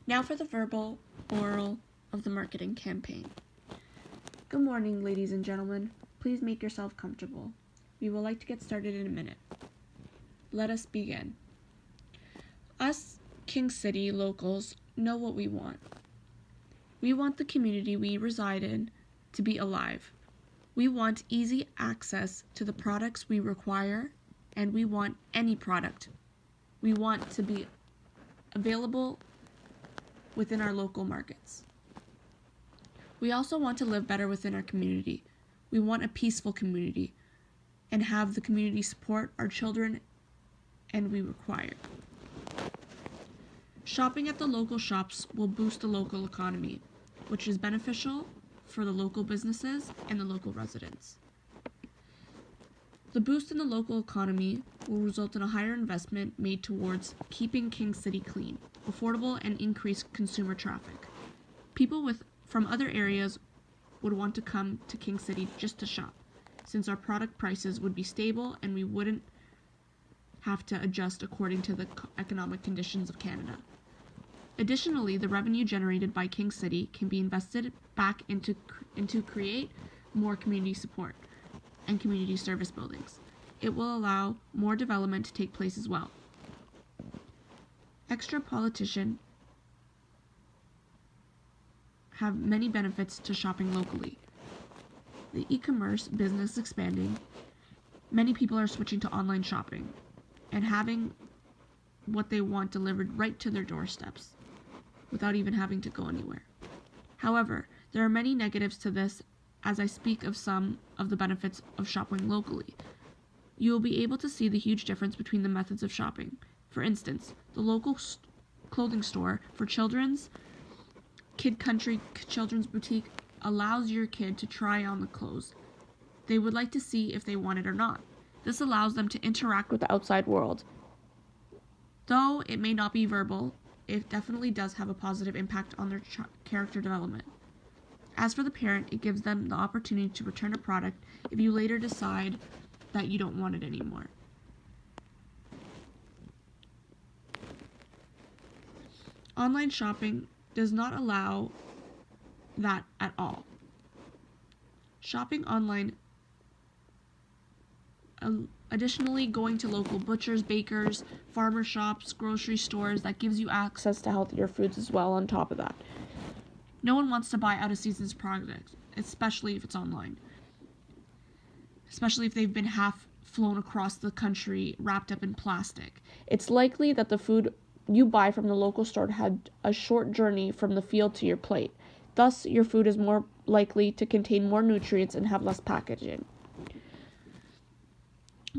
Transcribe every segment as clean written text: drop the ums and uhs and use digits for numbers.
Now for the verbal oral of the marketing campaign. Good morning, ladies and gentlemen. Please make yourself comfortable. We would like to get started in a minute. Let us begin. Us King City locals know what we want. We want the community we reside in to be alive. We want easy access to the products we require, and we want any product. We want to be available within our local markets. We also want to live better within our community. We want a peaceful community and have the community support our children and we require. Shopping at the local shops will boost the local economy, which is beneficial for the local businesses and the local residents. The boost in the local economy will result in a higher investment made towards keeping King City clean, affordable, and increased consumer traffic. People from other areas would want to come to King City just to shop, since our product prices would be stable and we wouldn't have to adjust according to the economic conditions of Canada. Additionally, the revenue generated by King City can be invested back into create more community support and community service buildings. It will allow more development to take place as well. Extra politicians have many benefits to shopping locally. The e-commerce business expanding, many people are switching to online shopping and having what they want delivered right to their doorsteps without even having to go anywhere. However, there are many negatives to this as I speak of some of the benefits of shopping locally. You will be able to see the huge difference between the methods of shopping. For instance, the local clothing store for children's Kid Country Children's Boutique allows your kid to try on the clothes they would like to see if they want it or not. This allows them to interact with the outside world. Though it may not be verbal, it definitely does have a positive impact on their character development. As for the parent, it gives them the opportunity to return a product if you later decide that you don't want it anymore. Online shopping does not allow that at all. Shopping online, additionally going to local butchers, bakers, farmer shops, grocery stores, that gives you access to healthier foods as well on top of that. No one wants to buy out-of-seasons products, especially if it's online. Especially if they've been half flown across the country wrapped up in plastic. It's likely that the food you buy from the local store had a short journey from the field to your plate. Thus, your food is more likely to contain more nutrients and have less packaging.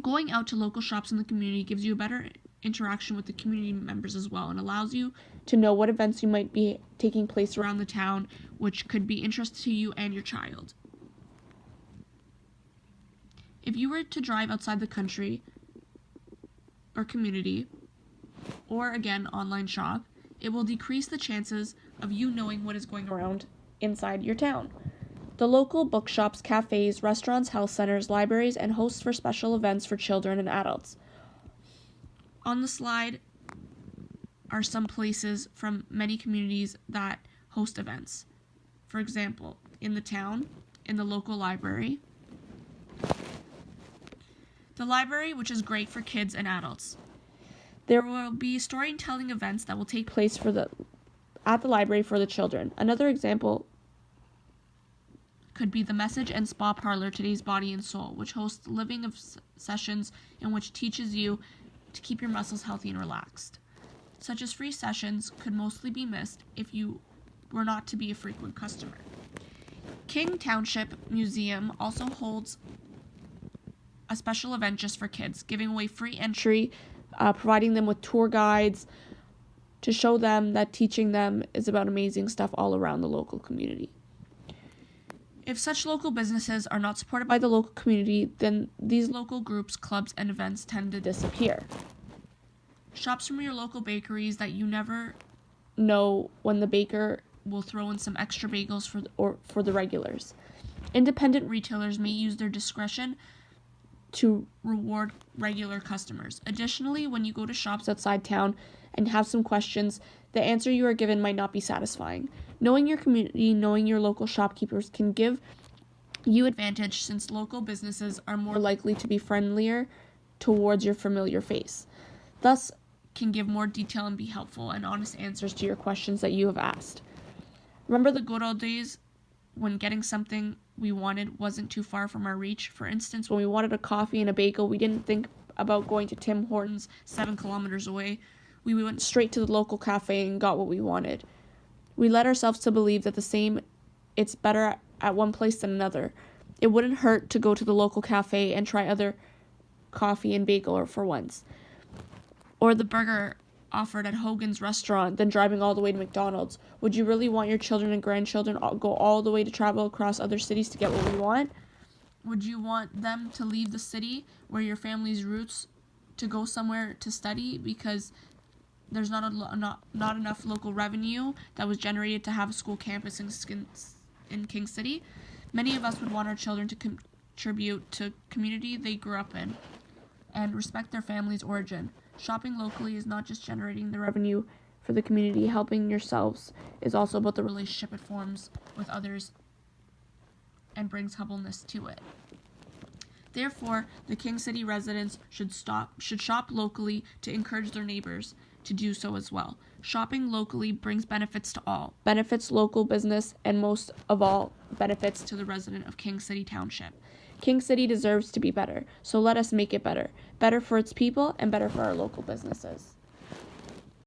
Going out to local shops in the community gives you a better interaction with the community members as well and allows you to know what events you might be taking place around the town, which could be interest to you and your child. If you were to drive outside the country or community, or again online shop, it will decrease the chances of you knowing what is going around inside your town. The local bookshops, cafes, restaurants, health centers, libraries, and hosts for special events for children and adults. On the slide are some places from many communities that host events. For example, in the town, in the local library. The library, which is great for kids and adults. There will be storytelling events that will take place at the library for the children. Another example could be the Message and Spa Parlor, Today's Body and Soul, which hosts living sessions in which teaches you to keep your muscles healthy and relaxed. Such as free sessions could mostly be missed if you were not to be a frequent customer. King Township Museum also holds a special event just for kids, giving away free entry, providing them with tour guides to show them that teaching them is about amazing stuff all around the local community. If such local businesses are not supported by the local community, then these local groups, clubs, and events tend to disappear. Shops from your local bakeries that you never know when the baker will throw in some extra bagels for the regulars. Independent retailers may use their discretion to reward regular customers. Additionally, when you go to shops outside town and have some questions, the answer you are given might not be satisfying. Knowing your community, knowing your local shopkeepers can give you advantage, since local businesses are more likely to be friendlier towards your familiar face. Thus, can give more detail and be helpful and honest answers to your questions that you have asked. Remember the good old days when getting something we wanted wasn't too far from our reach? For instance, when we wanted a coffee and a bagel, we didn't think about going to Tim Hortons 7 kilometers away. We went straight to the local cafe and got what we wanted. We led ourselves to believe that it's better at one place than another. It wouldn't hurt to go to the local cafe and try other coffee and bagel for once. Or the burger offered at Hogan's restaurant than driving all the way to McDonald's. Would you really want your children and grandchildren go all the way to travel across other cities to get what we want? Would you want them to leave the city where your family's roots to go somewhere to study because there's not enough local revenue that was generated to have a school campus in King City? Many of us would want our children to contribute to community they grew up in and respect their family's origin. Shopping locally is not just generating the revenue for the community. Helping yourselves is also about the relationship it forms with others and brings humbleness to it. Therefore, the King City residents should shop locally to encourage their neighbors to do so as well. Shopping locally brings benefits to all, benefits local business, and most of all, benefits to the resident of King City Township. King City deserves to be better, so let us make it better. Better for its people and better for our local businesses.